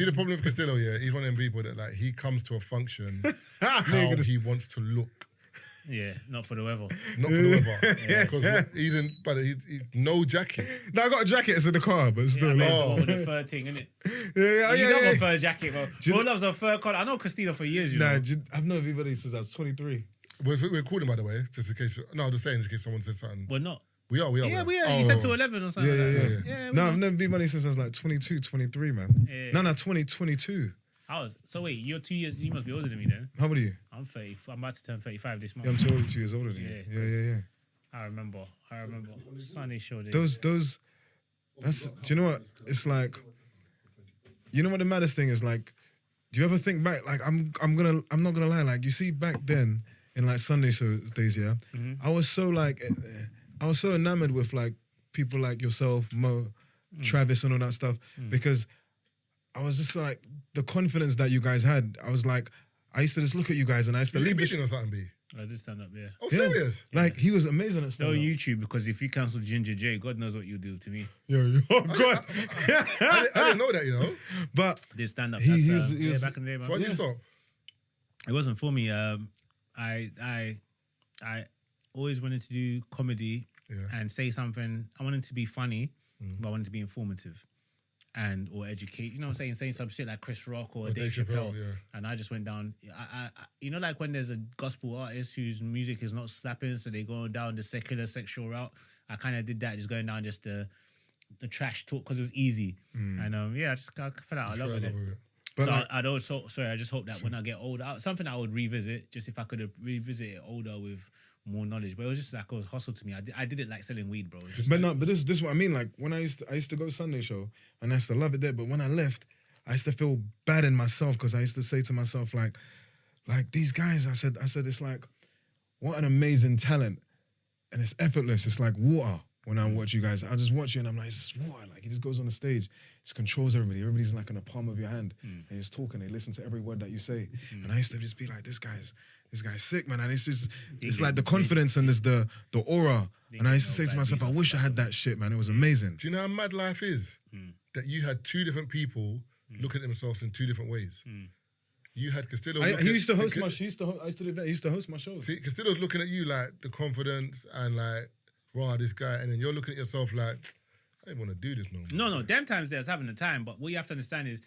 See the problem with Castillo, yeah? He's one of them people that like he comes to a function how he wants to look. Yeah, not for the weather. Not for the weather. Because he's in, but he's no jacket. No, I got a jacket. It's in the car, but still. Yeah, the one with the fur thing, innit? You love a fur jacket, bro. Bro loves a fur collar. I know Christina for years, you know. I've known everybody since I was 23. We're recording, by the way, just in case. No, I'm just saying, in case someone says something. We're not. We are. Yeah, we are. He said to 11 or something. Yeah. No, I've known everybody since I was like 22, 23, man. Yeah. No, 22. So wait, you're 2 years, you must be older than me then. How old are you? I'm 30. I'm about to turn 35 this month. Yeah, I'm 2 years older than you. Yeah. I remember. Sunday show day. Those, do you know what? It's like, you know what the maddest thing is? Like, do you ever think back? Like, I'm not gonna lie. Like, you see back then in like Sunday show days, yeah, I was so enamored with like people like yourself, Mo, Travis, and all that stuff because I was just like the confidence that you guys had. I was like, I used to just look at you guys and I used to leave. Comedian or something, B? I did stand up, yeah. Oh, serious? Like he was amazing at stand No up. YouTube, because if you cancel Ginger J, God knows what you do to me. Oh God! I didn't know that, you know. But Did stand up. he was back in the day, man. So why did you stop? It wasn't for me. I always wanted to do comedy and say something. I wanted to be funny, but I wanted to be informative or educate. You know what I'm saying some shit like Chris Rock or Dave Chappelle. And I just went down. I you know, like when there's a gospel artist whose music is not slapping, so they go down the secular sexual route. I kind of did that, just going down just the trash talk because it was easy. And I fell out of love with it. But so I just hope that when I get older, something I would revisit, just if I could have revisited it older with more knowledge. But it was just like a hustle to me. I did it like selling weed, bro. But this is what I mean. Like when I used to go to Sunday show and I used to love it there. But when I left, I used to feel bad in myself because I used to say to myself like these guys. I said it's like, what an amazing talent, and it's effortless. It's like water. When I watch you guys, I just watch you and I'm like, it's just water. Like he just goes on the stage, just controls everybody. Everybody's like in the palm of your hand, and he's talking. They listen to every word that you say. And I used to just be like, this guy's sick, man. And it's like the confidence and this the aura. And I used to say to myself, I wish I had that shit, man. It was amazing. Do you know how mad life is? That you had two different people look at themselves in two different ways. You had Castillo. He used to host my. He used to host my shows. See, Castillo's looking at you like the confidence and like, wow, this guy, and then you're looking at yourself like, I don't want to do this no more. No, damn times there I was having the time, but what you have to understand is,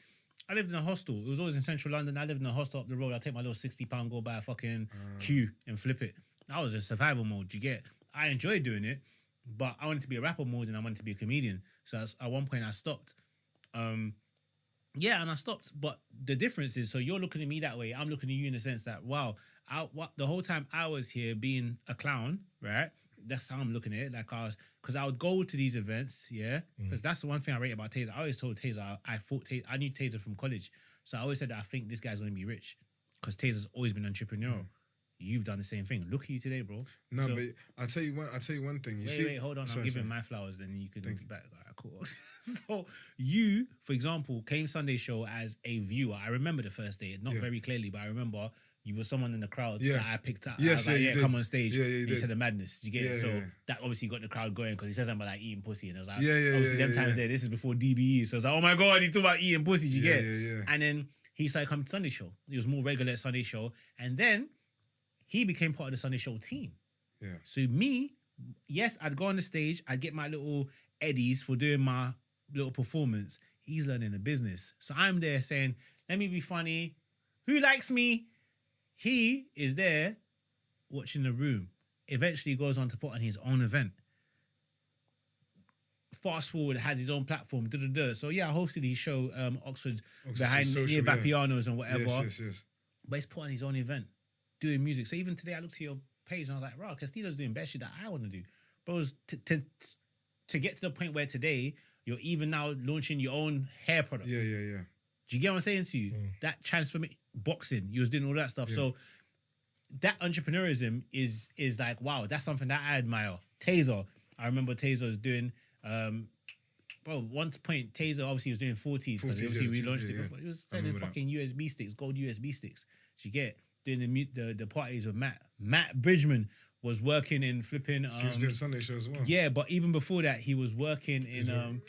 I lived in a hostel. It was always in central London. I lived in a hostel up the road. I'd take my little £60, go buy a fucking Q and flip it. I was in survival mode, you get. I enjoyed doing it, but I wanted to be a rapper more than I wanted to be a comedian. So at one point I stopped. And I stopped. But the difference is, so you're looking at me that way. I'm looking at you in the sense that, wow, the whole time I was here being a clown, right? That's how I'm looking at it. Like because I would go to these events, because that's the one thing I rate about Taser. I always told Taser, I knew Taser from college. So I always said that I think this guy's going to be rich because Taser's always been entrepreneurial. You've done the same thing. Look at you today, bro. No, but I'll tell you one thing. Wait, hold on. I'm giving my flowers, then you can look back. All right, cool. So you, for example, came Sunday show as a viewer. I remember the first day, not very clearly, but I rember you were someone in the crowd that I picked up. Yes, I was like, come on stage. You said the madness. You get it? So that obviously got the crowd going because he says something about like eating pussy. And I was like, times there, this is before DBE. So I was like, oh my God, he's talking about eating pussy. You get it? And then he started coming to Sunday show. He was more regular at Sunday show. And then he became part of the Sunday show team. Yeah. So me, yes, I'd go on the stage. I'd get my little eddies for doing my little performance. He's learning the business. So I'm there saying, let me be funny. Who likes me? He is there watching the room. Eventually goes on to put on his own event. Fast forward, has his own platform. So yeah, I hosted his show, Oxford behind near Vapiano's and whatever. Yes. But he's put on his own event, doing music. So even today I looked at your page and I was like, wow, Castillo's doing best shit that I want to do. But it was to get to the point where today you're even now launching your own hair products. Yeah. Do you get what I'm saying to you? That transformation, boxing, you was doing all that stuff. Yeah. So that entrepreneurism is like, wow, that's something that I admire. Taser, I remember Taser was doing, one point Taser obviously was doing 40s because obviously we launched it before. He was selling fucking USB sticks, gold USB sticks. Do you get doing the parties with Matt. Matt Bridgman was working in flipping. She was doing Sunday show as well. Yeah, but even before that, he was working in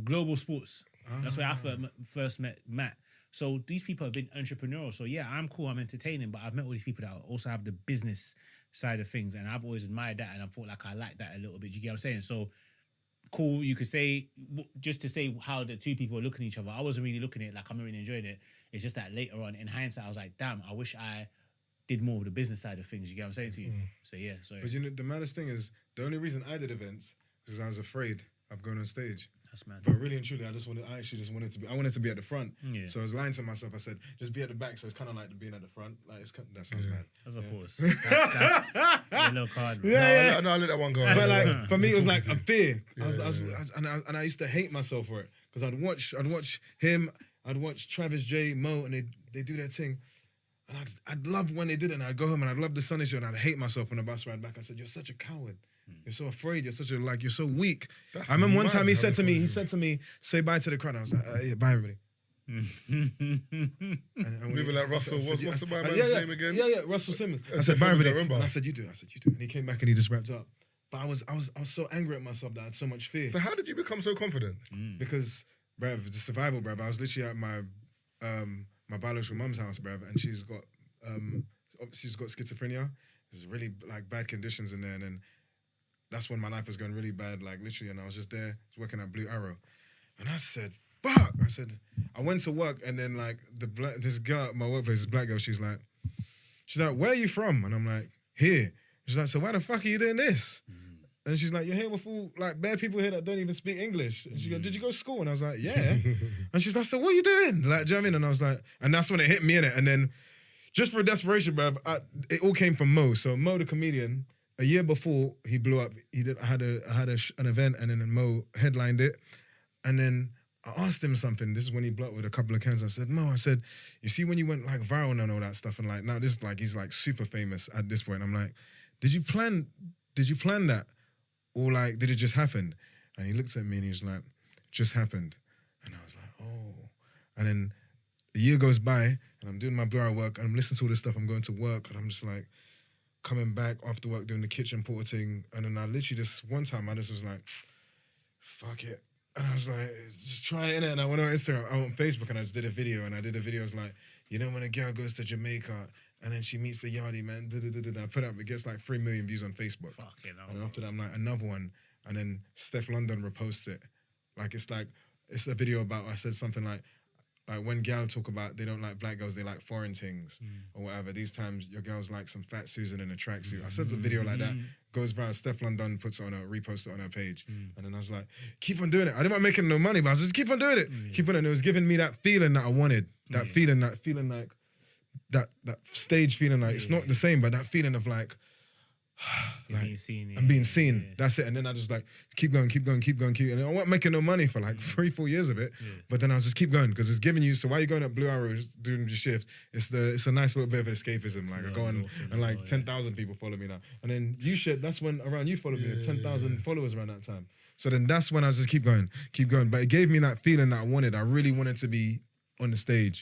Global Sports. That's where I first met Matt. So these people have been entrepreneurial. So yeah, I'm cool, I'm entertaining, but I've met all these people that also have the business side of things, and I've always admired that, and I thought like I like that a little bit. You get what I'm saying? So cool, you could say, just to say how the two people are looking at each other, I wasn't really looking at it like I'm not really enjoying it. It's just that later on in hindsight, I was like, damn, I wish I did more of the business side of things. You get what I'm saying to you? So yeah, sorry. But you know, the maddest thing is, the only reason I did events because I was afraid of going on stage. That's mad. But really and truly, I actually just wanted to be. I wanted to be at the front. Yeah. So I was lying to myself. I said, just be at the back. So it's kind of like being at the front. Like that sounds bad. That's a pause. That's a little card. Bro. No, I let that one go. But like for me, it was like a fear. Yeah, And I used to hate myself for it because I'd watch him. I'd watch Travis J, Mo, and they do their thing. And I'd love when they did it. And I'd go home and I'd love the Sunday show and I'd hate myself on the bus ride back. I said, you're such a coward. You're so afraid. You're so weak. That's I remember one mad time how he they said to call me, say bye to the crowd. I was like, yeah, bye everybody. And Maybe like Russell, what's the bad man's name again? Yeah, Russell Simmons. I Simmons, said, bye I everybody. remember. And I said, you do. And he came back and he just wrapped up. But I was so angry at myself that I had so much fear. So how did you become so confident? Because, bruv, the survival, bruv. I was literally at my biological mum's house, bruv, and she's got schizophrenia. There's really like bad conditions in there, and then that's when my life was going really bad, like literally. And I was just there, working at Blue Arrow, and I said, "Fuck!" I went to work, and then like this girl at my workplace, this black girl, she's like, "Where are you from?" And I'm like, "Here." She's like, "So why the fuck are you doing this?" And she's like, "You're here with all like bare people here that don't even speak English." And she goes, "Did you go to school?" And I was like, "Yeah." And she's like, "So what are you doing?" Like, do you know what I mean? And I was like, and that's when it hit me in it. And then just for desperation, bruv, it all came from Mo. So Mo, the comedian, a year before he blew up, I had an event, and then Mo headlined it. And then I asked him something. This is when he blew up with a couple of cans. I said, "Mo," I said, "You see when you went like viral and all that stuff, and like now this is like he's like super famous at this point." I'm like, Did you plan that? Or like, did it just happen?" And he looked at me and he was like, "Just happened." And I was like, "Oh." And then a year goes by and I'm doing my bureau work and I'm listening to all this stuff. I'm going to work and I'm just like coming back after work doing the kitchen porter thing. And then I literally just, one time I just was like, fuck it. And I was like, just try it, innit? And I went on Instagram, I went on Facebook and I just did a video. And I did a video, it was like, you know when a girl goes to Jamaica and then she meets the yardie man, I put up, it gets like 3 million views on Facebook. Fucking hell. And after that, I'm like, another one. And then Steph London reposts it. Like, it's a video about, I said something like when gal talk about they don't like black girls, they like foreign things or whatever. These times, your girls like some fat Susan in a tracksuit. I said a video like that, goes viral. Steph London puts it on reposts it on her page. And then I was like, keep on doing it. I didn't want making no money, but I was just keep on doing it. Keep on, and it was giving me that feeling that I wanted. That feeling like, that stage feeling like, it's not the same, but that feeling of like, being seen, I'm being seen. yeah. That's it. And then I just like keep going. And I wasn't making no money for like 3-4 years of it. But then I was just keep going because it's giving you. So while you're going at Blue Arrow doing your shift, it's a nice little bit of escapism. Like I go on and like 10,000 people follow me now. And then you shared. That's when around you followed me. 10,000 followers around that time. So then that's when I was just keep going. But it gave me that feeling that I wanted. I really wanted to be on the stage.